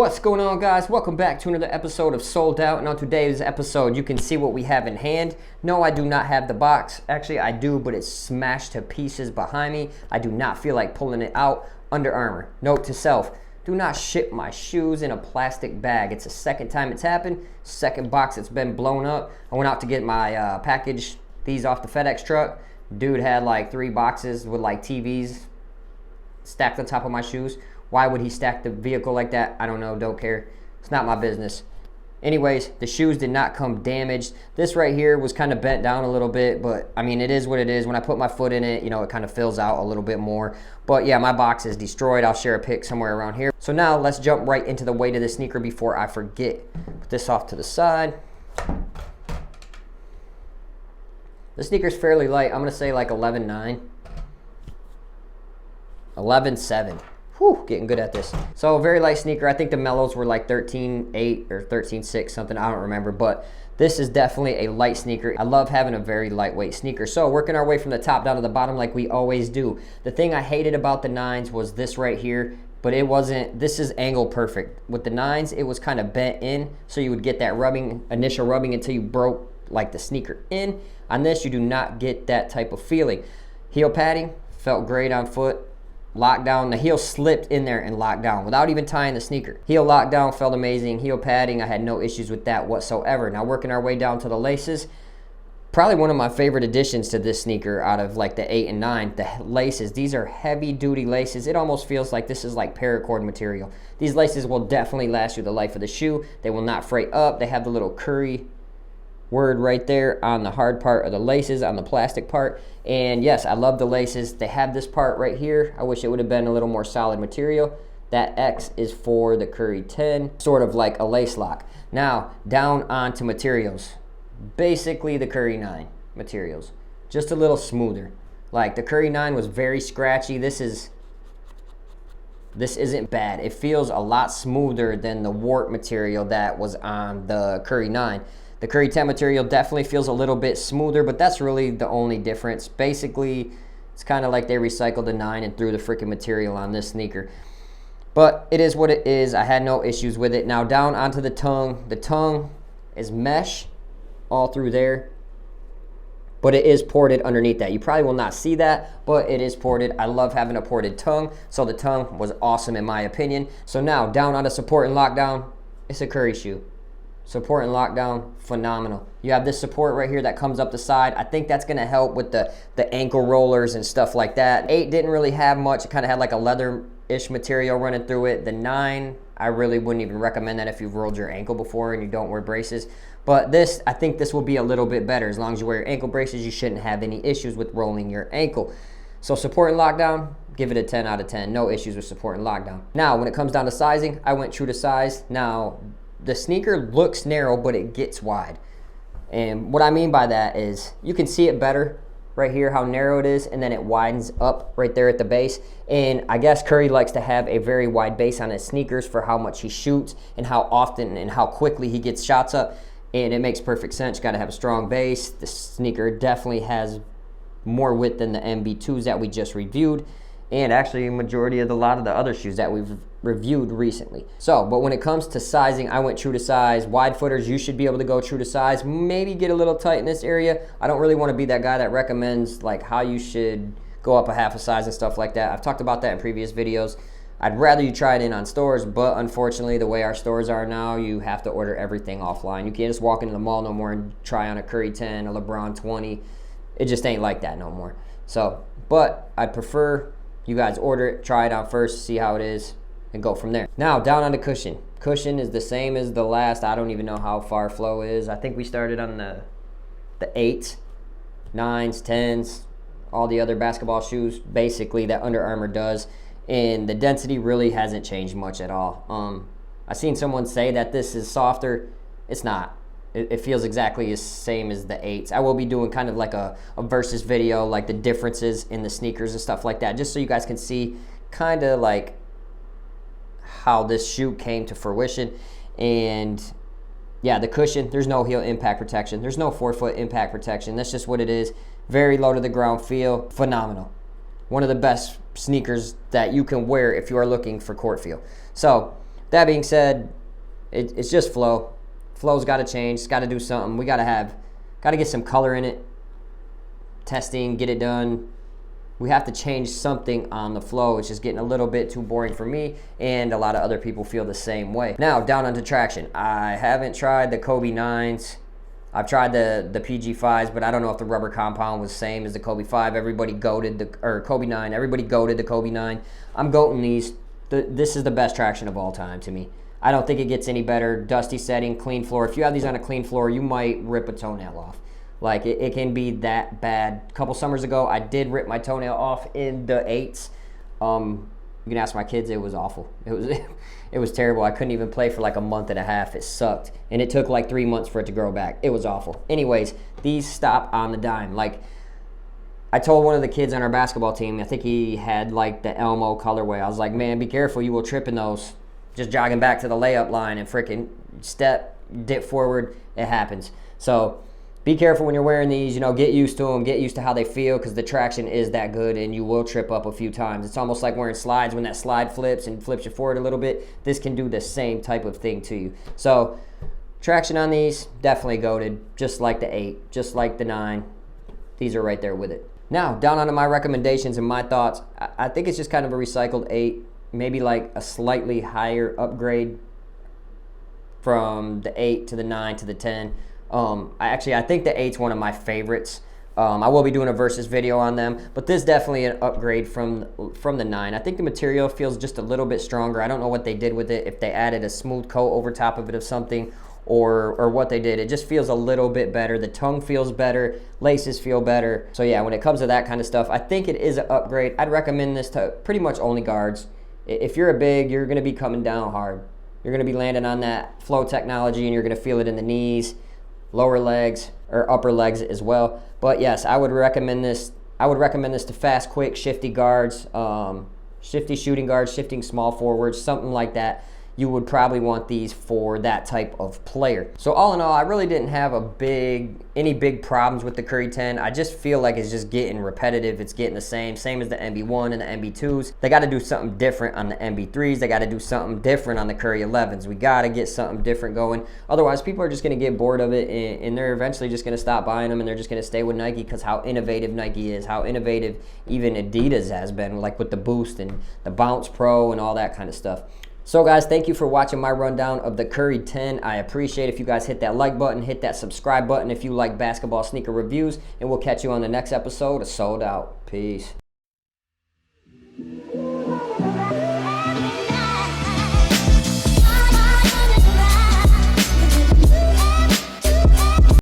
What's going on, guys? Welcome back to another episode of Sold Out. And on today's episode, you can see what we have in hand. No, I do not have the box. Actually, I do, but it's smashed to pieces behind me. I do not feel like pulling it out. Under Armour. Note to self, do not ship my shoes in a plastic bag. It's the second time it's happened. Second box it's been blown up. I went out to get my package, these off the FedEx truck. Dude had like 3 boxes with like TVs stacked on top of my shoes. Why would he stack the vehicle like that? I don't know, don't care. It's not my business. Anyways, the shoes did not come damaged. This right here was kind of bent down a little bit, but I mean, it is what it is. When I put my foot in it, you know, it kind of fills out a little bit more. But yeah, my box is destroyed. I'll share a pic somewhere around here. So now let's jump right into the weight of the sneaker before I forget. Put this off to the side. The sneaker's fairly light. I'm gonna say like 11.9. 11.7. Whew, getting good at this. So very light sneaker. I think the mellows were like 13.8 or 13.6 something. I don't remember, but this is definitely a light sneaker. I love having a very lightweight sneaker. So working our way from the top down to the bottom like we always do. The thing I hated about the 9s was this right here, but it wasn't, this is angle perfect. With the 9s, it was kind of bent in, so you would get that rubbing, initial rubbing until you broke like the sneaker in. On this, you do not get that type of feeling. Heel padding, felt great on foot. Lockdown, the heel slipped in there and locked down without even tying the sneaker. Heel lockdown felt amazing. Heel padding, I had no issues with that whatsoever. Now working our way down to the laces, probably one of my favorite additions to this sneaker out of like the 8 and 9, the laces. These are heavy duty laces. It almost feels like this is like paracord material. These laces will definitely last you the life of the shoe. They will not fray up. They have the little curry word right there on the hard part of the laces, on the plastic part. And yes, I love the laces. They have this part right here. I wish it would have been a little more solid material. That X is for the Curry 10, sort of like a lace lock. Now down onto materials, basically the Curry 9 materials, just a little smoother. Like the Curry 9 was very scratchy. This isn't bad. It feels a lot smoother than the wart material that was on the Curry 9. The Curry 10 material definitely feels a little bit smoother, but that's really the only difference. Basically, it's kind of like they recycled the 9 and threw the freaking material on this sneaker. But it is what it is. I had no issues with it. Now down onto the tongue. The tongue is mesh all through there, but it is ported underneath that. You probably will not see that, but it is ported. I love having a ported tongue, so the tongue was awesome in my opinion. So now down onto support and lockdown, it's a Curry shoe. Support and lockdown, phenomenal. You have this support right here that comes up the side. I think that's gonna help with the ankle rollers and stuff like that. 8 didn't really have much. It kind of had like a leather-ish material running through it. The 9, I really wouldn't even recommend that if you've rolled your ankle before and you don't wear braces. But this, I think this will be a little bit better. As long as you wear your ankle braces, you shouldn't have any issues with rolling your ankle. So support and lockdown, give it a 10 out of 10. No issues with support and lockdown. Now, when it comes down to sizing, I went true to size. Now, the sneaker looks narrow, but it gets wide. And what I mean by that is you can see it better right here, how narrow it is, and then it widens up right there at the base. And I guess Curry likes to have a very wide base on his sneakers for how much he shoots and how often and how quickly he gets shots up. And it makes perfect sense. You got to have a strong base. The sneaker definitely has more width than the MB2s that we just reviewed, and actually a majority of a lot of the other shoes that we've reviewed recently. So, but when it comes to sizing, I went true to size. Wide footers, you should be able to go true to size. Maybe get a little tight in this area. I don't really want to be that guy that recommends like how you should go up a half a size and stuff like that. I've talked about that in previous videos. I'd rather you try it in on stores, but unfortunately the way our stores are now, you have to order everything offline. You can't just walk into the mall no more and try on a Curry 10, a LeBron 20. It just ain't like that no more. So, but I'd prefer you guys order it, try it out first, see how it is, and go from there. Now, down on the cushion. Cushion is the same as the last. I don't even know how far flow is. I think we started on the 8s, 9s, 10s, all the other basketball shoes, basically, that Under Armour does. And the density really hasn't changed much at all. I've seen someone say that this is softer. It's not. It feels exactly the same as the 8s. I will be doing kind of like a versus video, like the differences in the sneakers and stuff like that, just so you guys can see kind of like how this shoe came to fruition. And yeah, the cushion, there's no heel impact protection. There's no forefoot impact protection. That's just what it is. Very low to the ground feel, phenomenal. One of the best sneakers that you can wear if you are looking for court feel. So that being said, it's just flow. Flow's got to change. It's got to do something. We got to get some color in it. Testing, get it done. We have to change something on the flow. It's just getting a little bit too boring for me, and a lot of other people feel the same way. Now, down onto traction. I haven't tried the Kobe 9s. I've tried the PG 5s, but I don't know if the rubber compound was the same as the Kobe 5. Everybody goated the Kobe 9. Everybody goated the Kobe 9. I'm goating these. This is the best traction of all time to me. I don't think it gets any better. Dusty setting, clean floor. If you have these on a clean floor, you might rip a toenail off. Like, it can be that bad. A couple summers ago, I did rip my toenail off in the 8s. You can ask my kids, it was awful. It was terrible. I couldn't even play for like a month and a half. It sucked. And it took like 3 months for it to grow back. It was awful. Anyways, these stop on the dime. Like, I told one of the kids on our basketball team, I think he had like the Elmo colorway. I was like, man, be careful. You will trip in those. Just jogging back to the layup line and freaking dip forward. It happens. So be careful when you're wearing these. You know, get used to them. Get used to how they feel, because the traction is that good, and you will trip up a few times. It's almost like wearing slides. When that slide flips and flips you forward a little bit, this can do the same type of thing to you. So traction on these, definitely goated. Just like the 8, just like the 9. These are right there with it. Now, down onto my recommendations and my thoughts. I think it's just kind of a recycled 8. Maybe like a slightly higher upgrade from the 8 to the 9 to the 10. I think the 8's one of my favorites. I will be doing a versus video on them, but this is definitely an upgrade from the 9. I think the material feels just a little bit stronger. I don't know what they did with it, if they added a smooth coat over top of it of something, or what they did. It just feels a little bit better. The tongue feels better. Laces feel better. So yeah, when it comes to that kind of stuff, I think it is an upgrade. I'd recommend this to pretty much only guards. If you're a big, you're going to be coming down hard. You're going to be landing on that flow technology, and you're going to feel it in the knees, lower legs, or upper legs as well. But yes, I would recommend this. I would recommend this to fast, quick, shifty guards, shifty shooting guards, shifting small forwards, something like that. You would probably want these for that type of player. So all in all, I really didn't have any big problems with the Curry 10. I just feel like it's just getting repetitive. It's getting the same as the MB1 and the MB2s. They got to do something different on the MB3s. They got to do something different on the Curry 11s. We got to get something different going. Otherwise, people are just going to get bored of it, and they're eventually just going to stop buying them, and they're just going to stay with Nike, because how innovative Nike is, how innovative even Adidas has been, like with the Boost and the Bounce Pro and all that kind of stuff. So guys, thank you for watching my rundown of the Curry 10. I appreciate if you guys hit that like button, hit that subscribe button if you like basketball sneaker reviews, and we'll catch you on the next episode of Sold Out. Peace.